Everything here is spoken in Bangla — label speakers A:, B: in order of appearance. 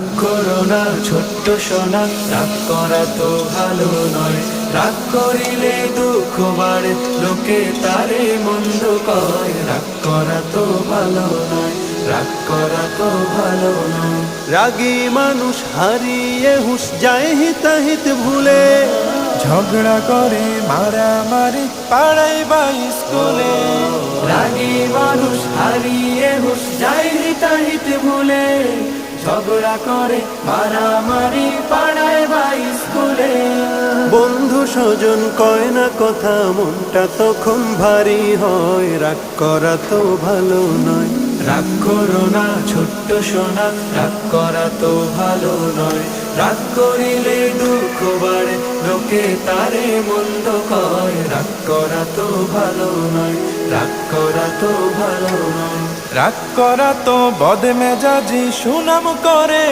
A: রাগ করো না ছোট্ট সোনা, রাগ করা তো ভালো নয়। রাগ করিলে দুঃখ বাড়ে, লোকে তারে মন্দ কয়। রাগ করা তো ভালো নয়, রাগ করা তো ভালো নয়।
B: রাগী মানুষ হারিয়ে হুঁশ যায় হিতাহিত ভুলে,
C: ঝগড়া করে মারামারি পাড়ায় বা স্কুলে।
A: রাগী মানুষ হারিয়ে হুঁশ যায় হিতাহিত ভুলে, ঝগড়া করে মারামারি পাড়ায় বা স্কুলে।
B: বন্ধু স্বজন কয় না কথা, মনটা তখন ভারী হয়। রাগ করা তো ভালো নয়,
A: রাগ করো না ছোট্ট সোনা, রাগ করা তো ভালো নয়। রাগ করিলে দুঃখ বাড়ে, লোকে তারে মন্দ কয়। রাগ করা তো ভালো নয়, রাগ করা তো ভালো নয়।
C: রাগ করা তো বদমেজাজি সুনাম করে।